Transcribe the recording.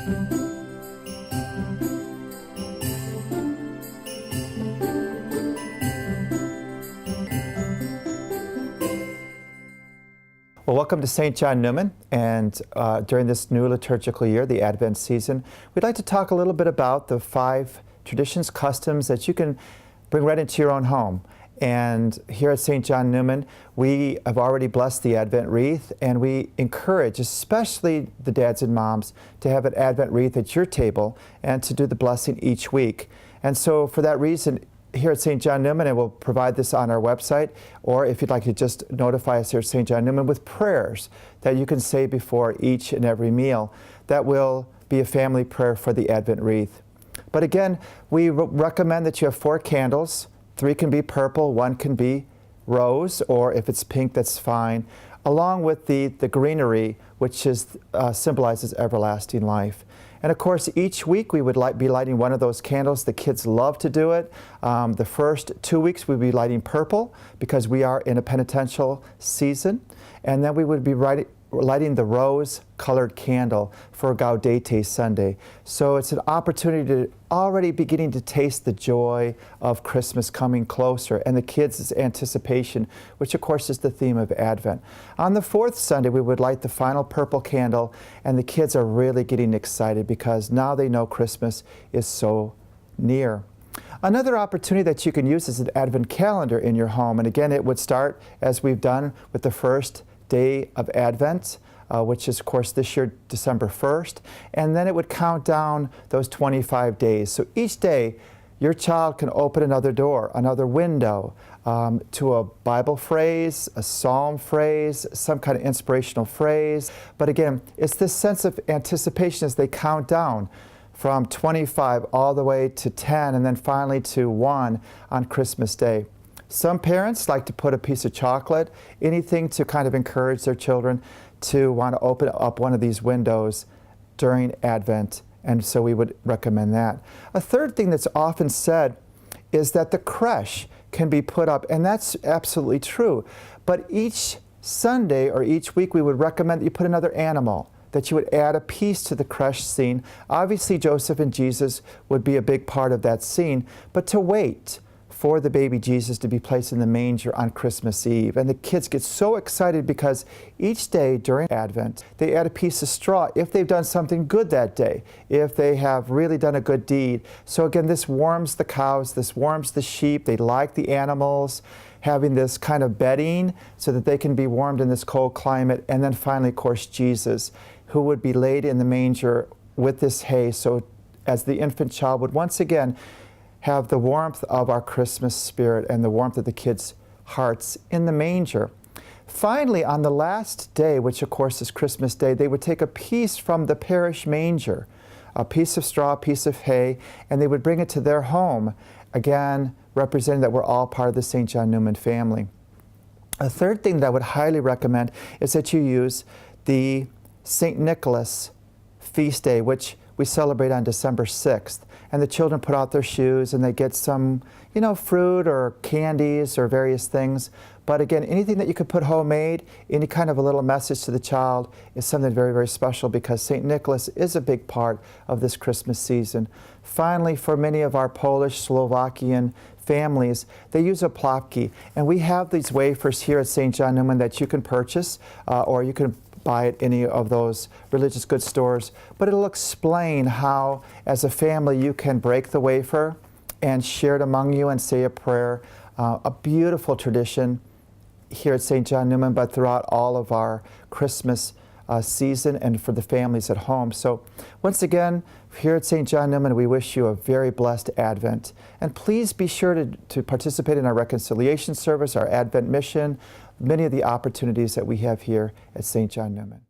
Well, welcome to St. John Neumann, and during this new liturgical year, the Advent season, we'd like to talk a little bit about the 5 traditions, customs that you can bring right into your own home. And here at St. John Neumann, we have already blessed the Advent wreath, and we encourage, especially the dads and moms, to have an Advent wreath at your table and to do the blessing each week. And so for that reason, here at St. John Neumann, and we'll provide this on our website, or if you'd like to just notify us here at St. John Neumann with prayers that you can say before each and every meal. That will be a family prayer for the Advent wreath. But again, we recommend that you have 4 candles. 3 can be purple, 1 can be rose, or if it's pink, that's fine, along with the greenery, which symbolizes everlasting life. And of course, each week we would be lighting one of those candles. The kids love to do it. The first 2 weeks we'd be lighting purple because we are in a penitential season. And then we would be lighting the rose-colored candle for Gaudete Sunday. So it's an opportunity to already beginning to taste the joy of Christmas coming closer and the kids' anticipation, which of course is the theme of Advent. On the 4th Sunday, we would light the final purple candle, and the kids are really getting excited because now they know Christmas is so near. Another opportunity that you can use is an Advent calendar in your home. And again, it would start, as we've done, with the first day of Advent, which is, of course, this year, December 1st. And then it would count down those 25 days. So each day, your child can open another door, another window, to a Bible phrase, a psalm phrase, some kind of inspirational phrase. But again, it's this sense of anticipation as they count down from 25 all the way to 10 and then finally to 1 on Christmas Day. Some parents like to put a piece of chocolate, anything to kind of encourage their children to want to open up one of these windows during Advent, and so we would recommend that. A third thing that's often said is that the creche can be put up, and that's absolutely true. But each Sunday or each week we would recommend that you put another animal, that you would add a piece to the creche scene. Obviously Joseph and Jesus would be a big part of that scene, but to wait for the baby Jesus to be placed in the manger on Christmas Eve. And the kids get so excited because each day during Advent, they add a piece of straw if they've done something good that day, if they have really done a good deed. So again, this warms the cows, this warms the sheep, they like the animals, having this kind of bedding so that they can be warmed in this cold climate. And then finally, of course, Jesus, who would be laid in the manger with this hay, so as the infant child would once again have the warmth of our Christmas spirit and the warmth of the kids' hearts in the manger. Finally, on the last day, which of course is Christmas Day, they would take a piece from the parish manger, a piece of straw, a piece of hay, and they would bring it to their home, again, representing that we're all part of the St. John Neumann family. A third thing that I would highly recommend is that you use the St. Nicholas feast day, which we celebrate on December 6th. And the children put out their shoes and they get some, fruit or candies or various things. But again, anything that you could put homemade, any kind of a little message to the child is something very, very special because St. Nicholas is a big part of this Christmas season. Finally, for many of our Polish, Slovakian families, they use a plopki. And we have these wafers here at St. John Neumann that you can purchase or you can buy at any of those religious goods stores, but it'll explain how, as a family, you can break the wafer and share it among you and say a prayer. A beautiful tradition here at St. John Neumann, but throughout all of our Christmas season and for the families at home. So once again, here at St. John Neumann, we wish you a very blessed Advent. And please be sure to participate in our reconciliation service, our Advent mission, many of the opportunities that we have here at St. John Neumann.